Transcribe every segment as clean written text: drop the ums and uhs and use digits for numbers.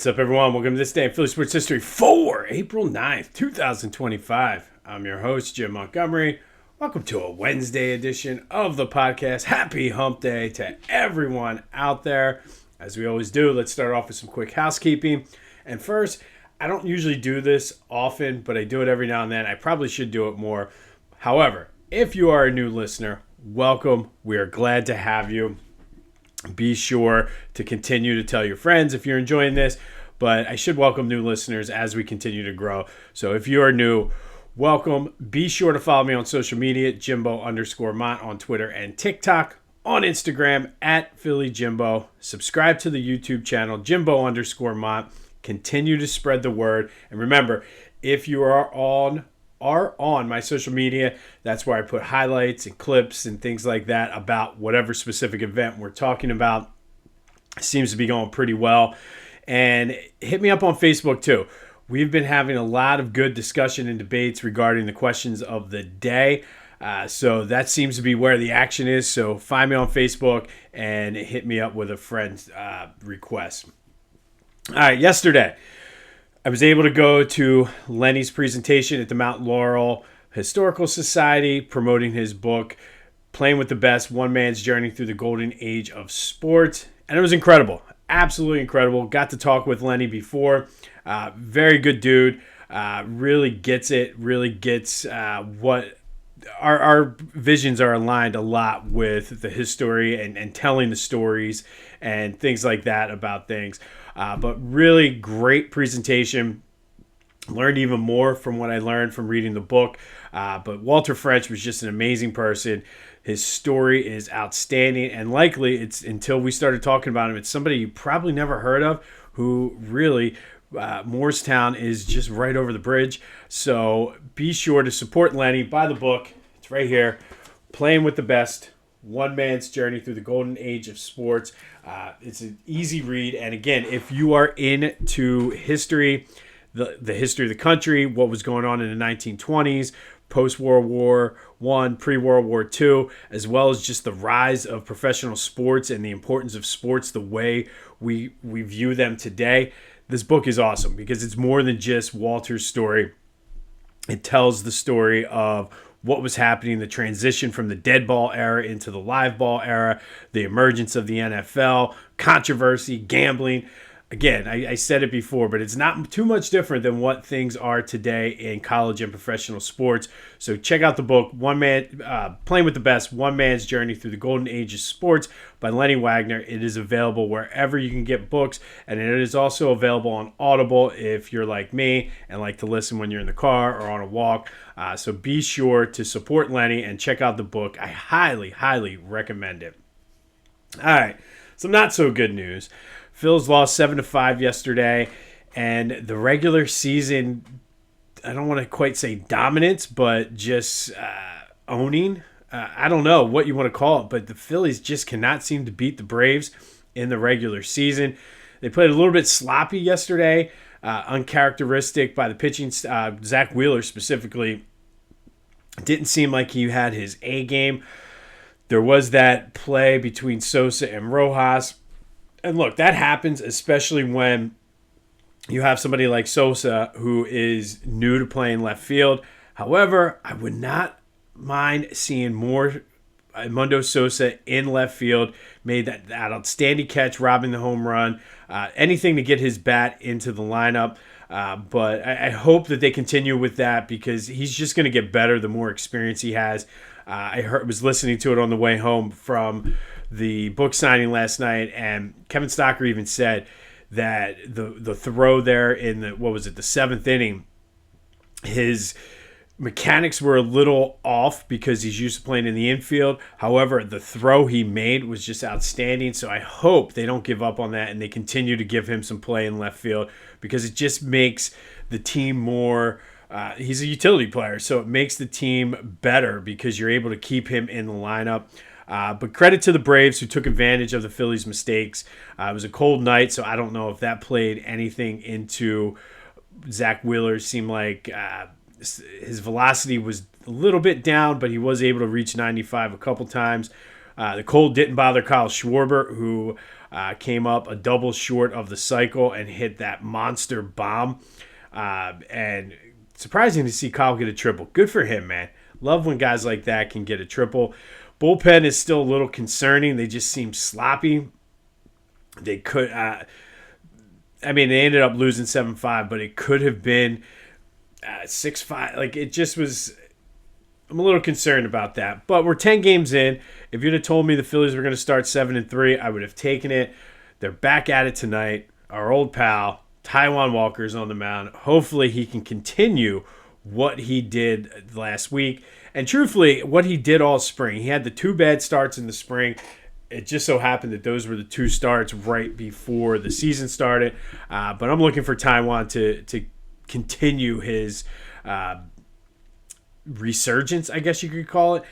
What's up, everyone? Welcome to this day in Philly sports history for April 9th, 2025. I'm your host, Jim Montgomery. Welcome to a Wednesday edition of the podcast. Happy hump day to everyone out there. As we always do, let's start off with some quick housekeeping. And first, I don't usually do this often, but I do it every now and then. I probably should do it more. However, if you are a new listener, welcome. We are glad to have you. Be sure to continue to tell your friends if you're enjoying this, but I should welcome new listeners as we continue to grow. So if you are new, welcome. Be sure to follow me on social media, Jimbo_Mont on Twitter and TikTok, on Instagram at PhillyJimbo. Subscribe to the YouTube channel, Jimbo_Mont. Continue to spread the word. And remember, if you are on my social media, that's where I put highlights and clips and things like that about whatever specific event we're talking about. It seems to be going pretty well. And hit me up on Facebook too. We've been having a lot of good discussion and debates regarding the questions of the day. So that seems to be where the action is. So find me on Facebook and hit me up with a friend's request. All right, yesterday, I was able to go to Lenny's presentation at the Mount Laurel Historical Society promoting his book, Playing with the Best, One Man's Journey Through the Golden Age of Sports. And it was incredible. Absolutely incredible. Got to talk with Lenny before. Very good dude. Really gets it. Really gets what our visions are aligned a lot with the history and telling the stories and things like that about things. But really great presentation. Learned even more from what I learned from reading the book. But Walter French was just an amazing person. His story is outstanding. And likely, it's until we started talking about him, it's somebody you probably never heard of who really, Moorestown is just right over the bridge. So be sure to support Lenny. Buy the book. It's right here. Playing with the Best. One Man's Journey Through the Golden Age of Sports. It's an easy read. And again, if you are into history, the history of the country, what was going on in the 1920s, post-World War I, pre-World War II, as well as just the rise of professional sports and the importance of sports, the way we view them today, this book is awesome because it's more than just Walter's story. It tells the story of what was happening, the transition from the dead ball era into the live ball era, the emergence of the NFL, controversy, gambling. Again, I said it before, but it's not too much different than what things are today in college and professional sports. So check out the book, Playing with the Best, One Man's Journey Through the Golden Age of Sports by Lenny Wagner. It is available wherever you can get books, and it is also available on Audible if you're like me and like to listen when you're in the car or on a walk. So be sure to support Lenny and check out the book. I highly, highly recommend it. All right, some not so good news. Phillies lost 7-5 yesterday, and the regular season, I don't want to quite say dominance, but just owning. I don't know what you want to call it, but the Phillies just cannot seem to beat the Braves in the regular season. They played a little bit sloppy yesterday, uncharacteristic by the pitching. Zach Wheeler specifically didn't seem like he had his A game. There was that play between Sosa and Rojas. And look, that happens especially when you have somebody like Sosa who is new to playing left field. However, I would not mind seeing more Mundo Sosa in left field. Made that outstanding catch, robbing the home run. Anything to get his bat into the lineup. But I hope that they continue with that because he's just going to get better the more experience he has. I was listening to it on the way home from the book signing last night, and Kevin Stocker even said that the throw there in the seventh inning, his mechanics were a little off because he's used to playing in the infield. However, the throw he made was just outstanding. So I hope they don't give up on that and they continue to give him some play in left field because it just makes the team more. He's a utility player, so it makes the team better because you're able to keep him in the lineup. But credit to the Braves who took advantage of the Phillies' mistakes. It was a cold night, so I don't know if that played anything into Zach Wheeler. Seemed like his velocity was a little bit down, but he was able to reach 95 a couple times. The cold didn't bother Kyle Schwarber, who came up a double short of the cycle and hit that monster bomb. And surprising to see Kyle get a triple. Good for him, man. Love when guys like that can get a triple. Bullpen is still a little concerning. They just seem sloppy. They could, they ended up losing 7-5, but it could have been 6-5. Like, it just was, I'm a little concerned about that. But we're 10 games in. If you'd have told me the Phillies were going to start 7-3, I would have taken it. They're back at it tonight. Our old pal, Taijuan Walker's on the mound. Hopefully he can continue what he did last week. And truthfully, what he did all spring. He had the 2 bad starts in the spring. It just so happened that those were the 2 starts right before the season started. But I'm looking for Taijuan to continue his resurgence, I guess you could call it.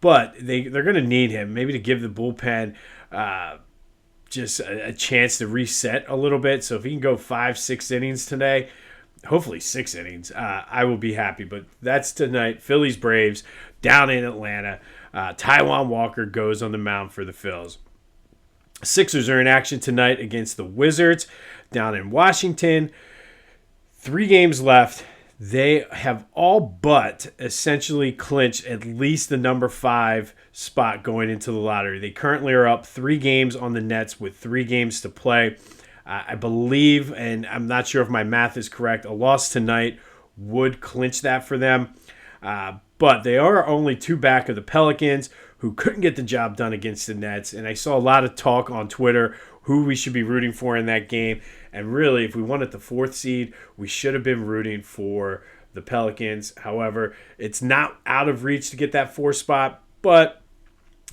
But they're going to need him, maybe to give the bullpen just a chance to reset a little bit. So if he can go 5-6 innings today, hopefully 6 innings, I will be happy. But that's tonight. Phillies Braves down in Atlanta. Taijuan Walker goes on the mound for the Phils. Sixers are in action tonight against the Wizards down in Washington. 3 games left. They have all but essentially clinched at least the number 5 spot going into the lottery. They currently are up 3 games on the Nets with 3 games to play. I believe, and I'm not sure if my math is correct, a loss tonight would clinch that for them. But they are only 2 back of the Pelicans, who couldn't get the job done against the Nets. And I saw a lot of talk on Twitter who we should be rooting for in that game. And really, if we wanted the 4th seed, we should have been rooting for the Pelicans. However, it's not out of reach to get that 4th spot, but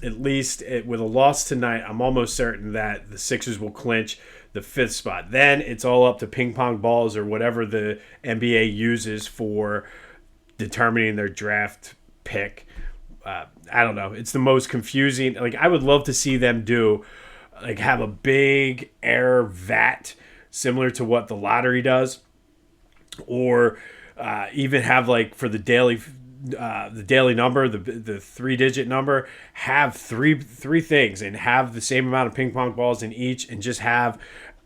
at least with a loss tonight, I'm almost certain that the Sixers will clinch the 5th spot. Then it's all up to ping pong balls or whatever the NBA uses for determining their draft pick. I don't know. It's the most confusing. Like, I would love to see them have a big air vat similar to what the lottery does, or even have, like, for the daily number, the 3-digit number, have three things and have the same amount of ping pong balls in each, and just have,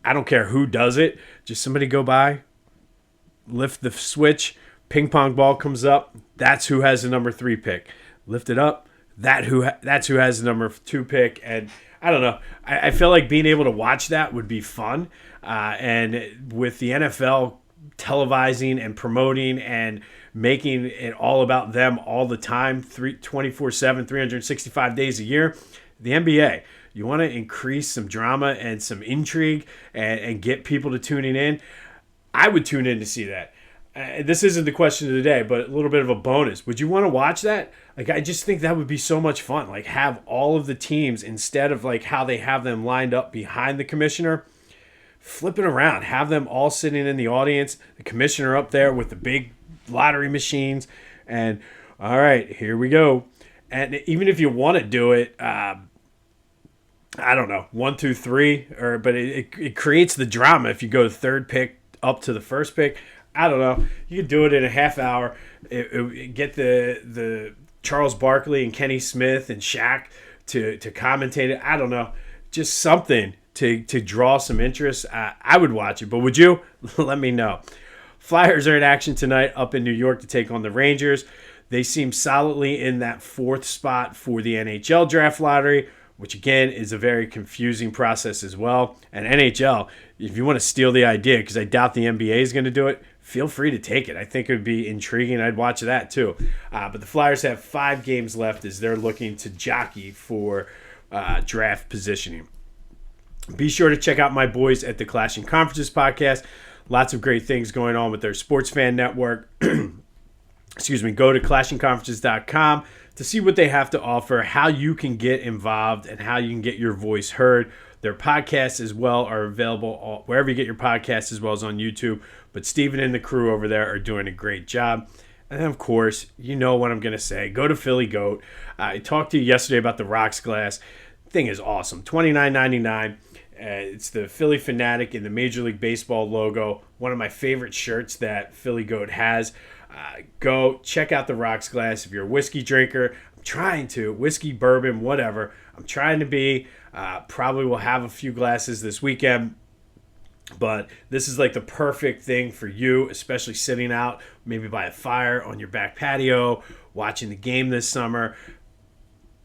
I don't care who does it, just somebody go by, lift the switch, ping pong ball comes up, that's who has the number 3 pick. Lift it up, that's who has the number 2 pick. And I don't know. I feel like being able to watch that would be fun. And with the NFL televising and promoting and making it all about them all the time, 24/7, 365 days a year, the NBA, you want to increase some drama and some intrigue and get people to tuning in. I would tune in to see that. This isn't the question of the day, but a little bit of a bonus. Would you want to watch that? Like, I just think that would be so much fun. Like, have all of the teams, instead of like how they have them lined up behind the commissioner, flip it around. Have them all sitting in the audience, the commissioner up there with the big lottery machines, and all right, here we go. And even if you want to do it, I don't know, 1, 2, 3, but it creates the drama if you go to 3rd pick up to the 1st pick. I don't know. You could do it in a half hour. Get the Charles Barkley and Kenny Smith and Shaq to commentate it. I don't know. Just something to draw some interest. I would watch it, but would you? Let me know. Flyers are in action tonight up in New York to take on the Rangers. They seem solidly in that 4th spot for the NHL draft lottery, which again is a very confusing process as well. And NHL, if you want to steal the idea, because I doubt the NBA is going to do it, feel free to take it. I think it would be intriguing. I'd watch that too. But the Flyers have 5 games left as they're looking to jockey for draft positioning. Be sure to check out my boys at the Clashing Conferences podcast. Lots of great things going on with their sports fan network. Excuse me. Go to clashingconferences.com to see what they have to offer, how you can get involved, and how you can get your voice heard. Their podcasts as well are available wherever you get your podcasts, as well as on YouTube. But Steven and the crew over there are doing a great job. And then, of course, you know what I'm going to say. Go to Philly Goat. I talked to you yesterday about the Rocks Glass. Thing is awesome. $29.99. It's the Philly Fanatic and the Major League Baseball logo. One of my favorite shirts that Philly Goat has. Go check out the Rocks Glass if you're a whiskey drinker. I'm trying to. Whiskey, bourbon, whatever. I'm trying to be. Probably will have a few glasses this weekend. But this is like the perfect thing for you, especially sitting out maybe by a fire on your back patio, watching the game this summer.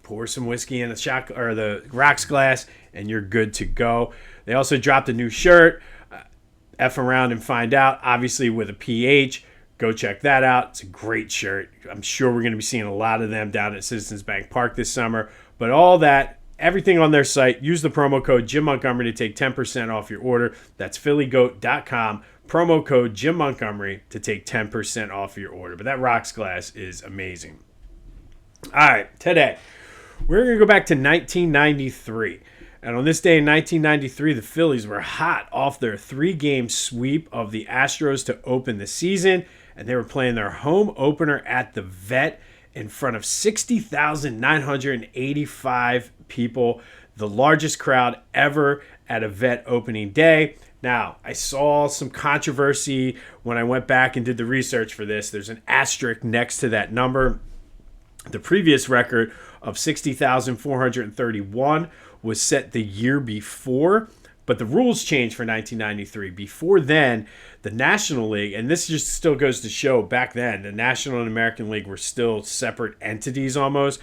Pour some whiskey in the shot or the rocks glass, and you're good to go. They also dropped a new shirt, F around and find out, obviously with a PH. Go check that out. It's a great shirt. I'm sure we're going to be seeing a lot of them down at Citizens Bank Park this summer. But all that, everything on their site, use the promo code Jim Montgomery to take 10% off your order. That's phillygoat.com. Promo code Jim Montgomery to take 10% off your order. But that rocks glass is amazing. All right, today we're going to go back to 1993. And on this day in 1993, the Phillies were hot off their 3-game sweep of the Astros to open the season. And they were playing their home opener at the Vet in front of 60,985 people, the largest crowd ever at a Vet opening day. Now, I saw some controversy when I went back and did the research for this. There's an asterisk next to that number. The previous record of 60,431 was set the year before, but the rules changed for 1993. Before then, the National League, and this just still goes to show back then, the National and American League were still separate entities almost,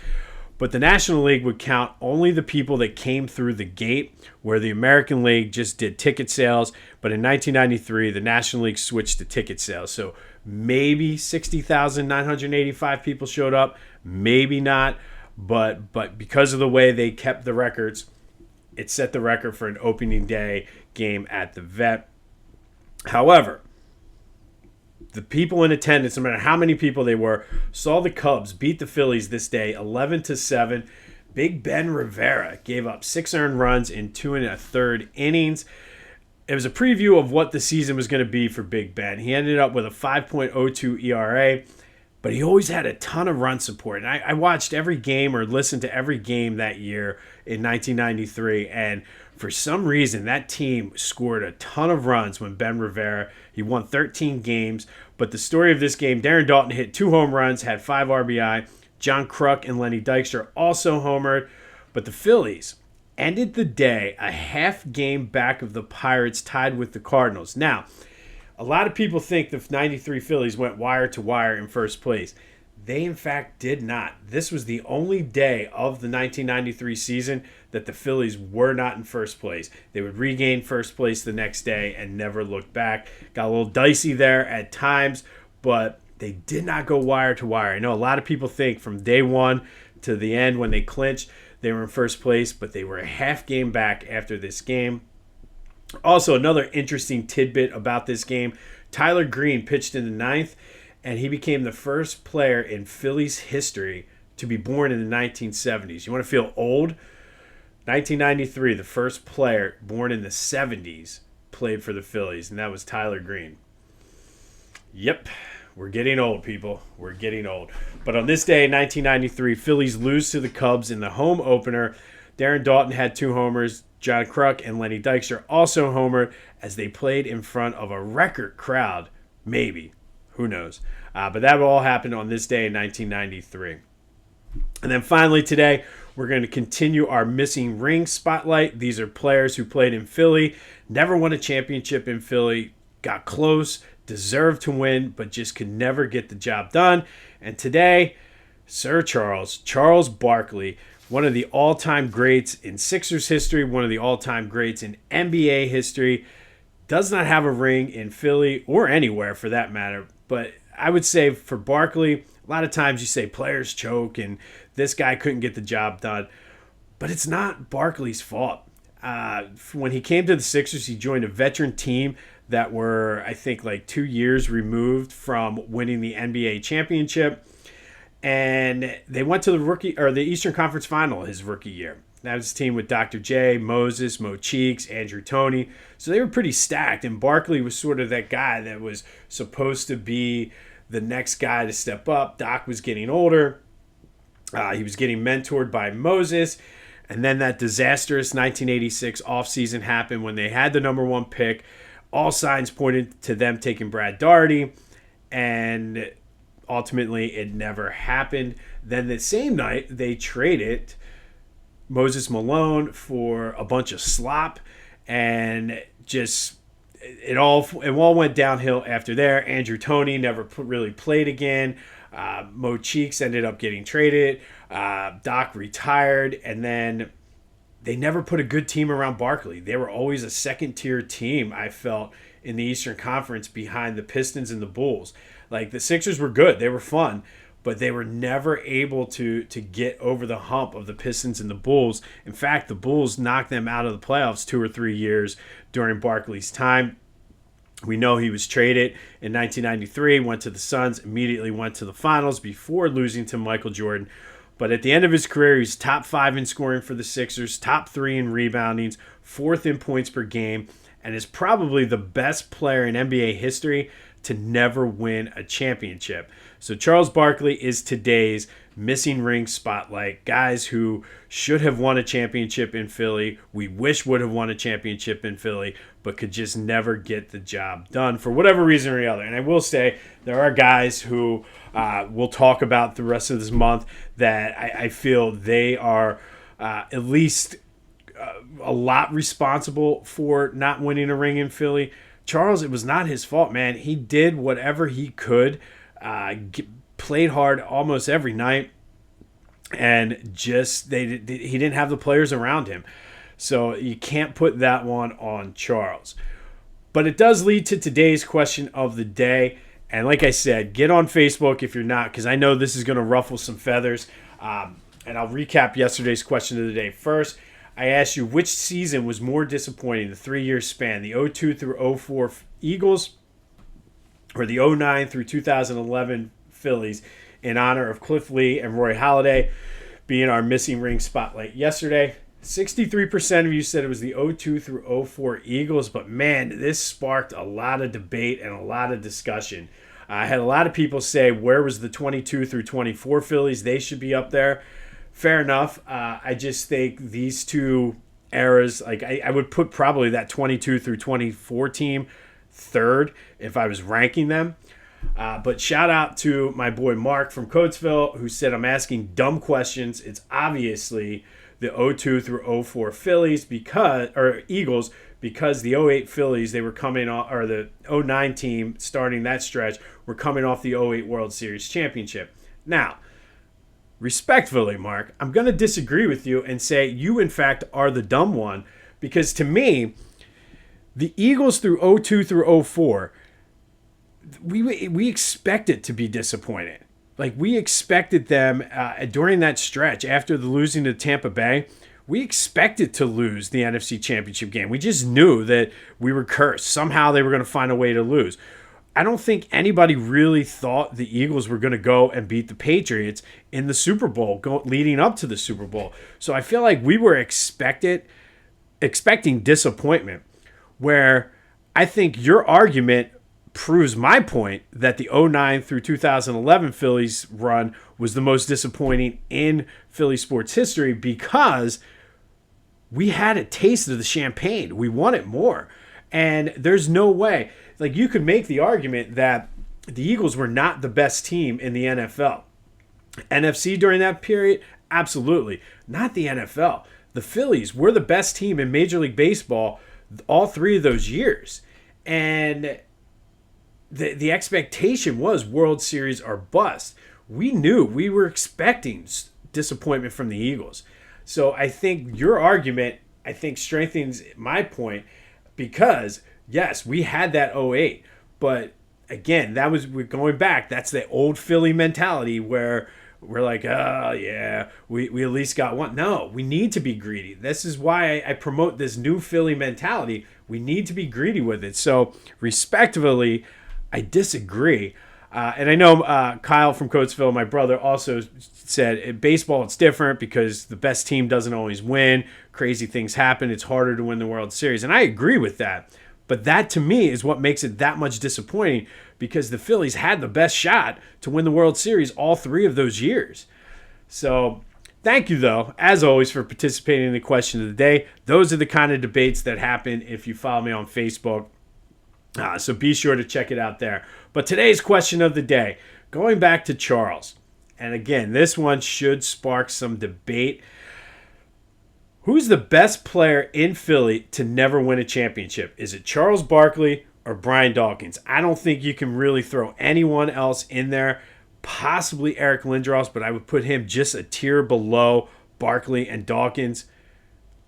but the National League would count only the people that came through the gate, where the American League just did ticket sales. But in 1993, the National League switched to ticket sales. So maybe 60,985 people showed up, maybe not, but because of the way they kept the records, it set the record for an opening day game at the Vet. However, the people in attendance, no matter how many people they were, saw the Cubs beat the Phillies this day 11-7. Big Ben Rivera gave up 6 earned runs in 2 1/3 innings. It was a preview of what the season was going to be for Big Ben. He ended up with a 5.02 ERA, but he always had a ton of run support. And I watched every game or listened to every game that year in 1993, and for some reason, that team scored a ton of runs when Ben Rivera, he won 13 games. But the story of this game, Darren Daulton hit 2 home runs, had 5 RBI. John Kruk and Lenny Dykstra also homered. But the Phillies ended the day a half game back of the Pirates, tied with the Cardinals. Now, a lot of people think the 93 Phillies went wire to wire in first place. They, in fact, did not. This was the only day of the 1993 season that the Phillies were not in first place. They would regain first place the next day and never look back. Got a little dicey there at times, but they did not go wire to wire. I know a lot of people think from day one to the end when they clinched, they were in first place, but they were a half game back after this game. Also, another interesting tidbit about this game, Tyler Green pitched in the 9th, and he became the first player in Phillies history to be born in the 1970s. You want to feel old? 1993, the first player born in the 70s played for the Phillies, and that was Tyler Green. Yep, we're getting old, people. We're getting old. But on this day in 1993, Phillies lose to the Cubs in the home opener. Darren Daulton had 2 homers. John Kruk and Lenny Dykstra also homered as they played in front of a record crowd. Maybe. Who knows? But that all happened on this day in 1993. And then finally today, we're going to continue our missing ring spotlight. These are players who played in Philly, never won a championship in Philly, got close, deserved to win, but just could never get the job done. And today, Sir Charles Barkley, one of the all-time greats in Sixers history, one of the all-time greats in NBA history, does not have a ring in Philly or anywhere for that matter. But I would say for Barkley, a lot of times you say players choke and this guy couldn't get the job done. But it's not Barkley's fault. When he came to the Sixers, he joined a veteran team that were, I think, like 2 years removed from winning the NBA championship. And they went to the Eastern Conference Final his rookie year. That was his team with Dr. J, Moses, Mo Cheeks, Andrew Toney. So they were pretty stacked. And Barkley was sort of that guy that was supposed to be the next guy to step up. Doc was getting older. He was getting mentored by Moses. And then that disastrous 1986 offseason happened when they had the number 1 pick. All signs pointed to them taking Brad Daugherty. And ultimately, it never happened. Then the same night, they traded Moses Malone for a bunch of slop, and just it all went downhill after there. Andrew Toney never really played again. Mo Cheeks ended up getting traded. Doc retired, and then they never put a good team around Barkley. They were always a second-tier team, I felt, in the Eastern Conference behind the Pistons and the Bulls. Like, the Sixers were good. They were fun, but they were never able to get over the hump of the Pistons and the Bulls. In fact, the Bulls knocked them out of the playoffs 2 or 3 years during Barkley's time. We know he was traded in 1993, went to the Suns, immediately went to the finals before losing to Michael Jordan. But at the end of his career, he's top 5 in scoring for the Sixers, top 3 in reboundings, 4th in points per game, and is probably the best player in NBA history to never win a championship. So Charles Barkley is today's missing ring spotlight. Guys who should have won a championship in Philly, we wish would have won a championship in Philly, but could just never get the job done for whatever reason or the other. And I will say there are guys who we'll talk about the rest of this month that I feel they are at least a lot responsible for not winning a ring in Philly. Charles, it was not his fault, man. He did whatever he could, played hard almost every night, and just he didn't have the players around him. So you can't put that one on Charles. But it does lead to today's question of the day. And like I said, get on Facebook if you're not, because I know this is going to ruffle some feathers. And I'll recap yesterday's question of the day. First, I asked you which season was more disappointing, the 3-year span, the 02 through 04 Eagles or the 09 through 2011 Phillies, in honor of Cliff Lee and Roy Halladay being our missing ring spotlight yesterday. 63% of you said it was the 02 through 04 Eagles, but man, this sparked a lot of debate and a lot of discussion. I had a lot of people say, where was the 22 through 24 Phillies? They should be up there. Fair enough. I just think these two eras, like I would put probably that 22 through 24 team third if I was ranking them. But shout out to my boy Mark from Coatesville, who said I'm asking dumb questions. It's obviously the 02 through 04 Phillies Eagles, because the 08 Phillies, they were coming off, or the 09 team starting that stretch, were coming off the 08 World Series championship. Now, respectfully, Mark, I'm going to disagree with you and say you, in fact, are the dumb one, because to me, the Eagles through 02 through 04, we expected to be disappointed. Like, we expected them during that stretch after the losing to Tampa Bay. We expected to lose the NFC Championship game. We just knew that we were cursed. Somehow they were going to find a way to lose. I don't think anybody really thought the Eagles were going to go and beat the Patriots in the Super Bowl leading up to the Super Bowl. So I feel like we were expecting disappointment, where I think your argument proves my point that the 09 through 2011 Phillies run was the most disappointing in Philly sports history, because we had a taste of the champagne. We wanted more. And there's no way. Like, you could make the argument that the Eagles were not the best team in the NFL. NFC during that period? Absolutely. Not the NFL. The Phillies were the best team in Major League Baseball all 3 of those years. And the expectation was World Series or bust. We were expecting disappointment from the Eagles. So I think your argument, strengthens my point, because yes, we had that 08, but again, we're going back. That's the old Philly mentality where we're like, oh yeah, we at least got one. No, we need to be greedy. This is why I promote this new Philly mentality. We need to be greedy with it. So respectively, I disagree. And I know Kyle from Coatesville, my brother, also said in baseball it's different because the best team doesn't always win. Crazy things happen. It's harder to win the World Series. And I agree with that. But that, to me, is what makes it that much disappointing, because the Phillies had the best shot to win the World Series all 3 of those years. So thank you, though, as always, for participating in the question of the day. Those are the kind of debates that happen if you follow me on Facebook. So be sure to check it out there. But today's question of the day, going back to Charles. And again, this one should spark some debate. Who's the best player in Philly to never win a championship? Is it Charles Barkley or Brian Dawkins? I don't think you can really throw anyone else in there. Possibly Eric Lindros, but I would put him just a tier below Barkley and Dawkins.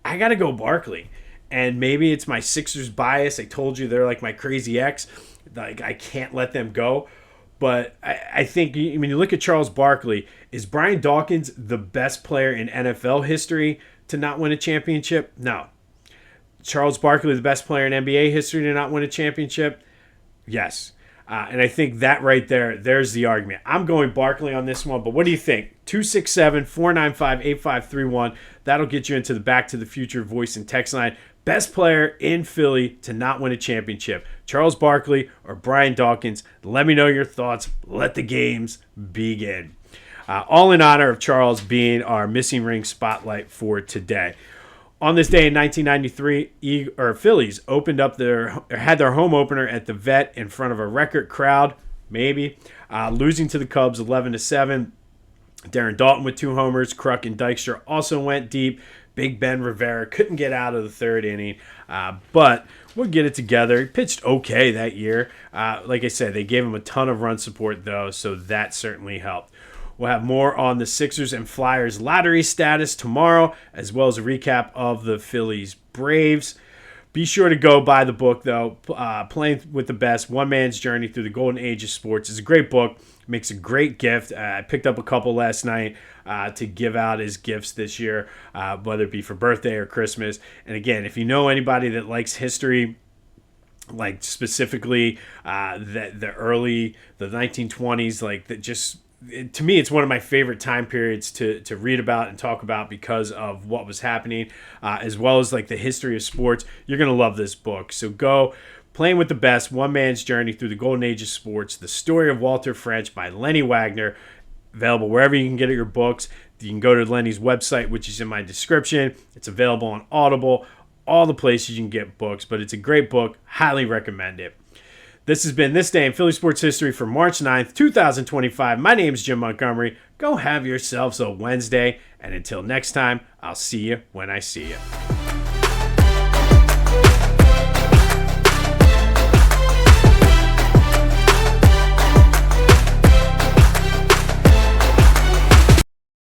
I got to go Barkley. And maybe it's my Sixers bias. I told you they're like my crazy ex. Like, I can't let them go. But I think when you look at Charles Barkley, is Brian Dawkins the best player in NFL history to not win a championship? No. Charles Barkley, the best player in NBA history to not win a championship? Yes. And I think that right there, there's the argument. I'm going Barkley on this one, but what do you think? 267-495-8531. That'll get you into the Back to the Future voice and text line. Best player in Philly to not win a championship, Charles Barkley or Brian Dawkins? Let me know your thoughts. Let the games begin. All in honor of Charles being our missing ring spotlight for today. On this day in 1993, Phillies had their home opener at the Vet in front of a record crowd, maybe, losing to the Cubs 11-7. Darren Daulton with 2 homers. Kruk and Dykstra also went deep. Big Ben Rivera couldn't get out of the third inning, but we'll get it together. He pitched okay that year. Like I said, they gave him a ton of run support, though, so that certainly helped. We'll have more on the Sixers and Flyers lottery status tomorrow, as well as a recap of the Phillies Braves. Be sure to go buy the book, though. Playing with the Best, One Man's Journey Through the Golden Age of Sports. It's a great book. Makes a great gift. I picked up a couple last night to give out as gifts this year, whether it be for birthday or Christmas. And again, if you know anybody that likes history, like specifically the 1920s, like that, just to me, it's one of my favorite time periods to read about and talk about because of what was happening, as well as like the history of sports. You're going to love this book. So go. Playing with the Best, One Man's Journey Through the Golden Age of Sports, The Story of Walter French by Lenny Wagner. Available wherever you can get your books. You can go to Lenny's website, which is in my description. It's available on Audible, all the places you can get books, but it's a great book. Highly recommend it. This has been This Day in Philly Sports History for March 9th, 2025. My name is Jim Montgomery. Go have yourselves a Wednesday, and until next time, I'll see you when I see you.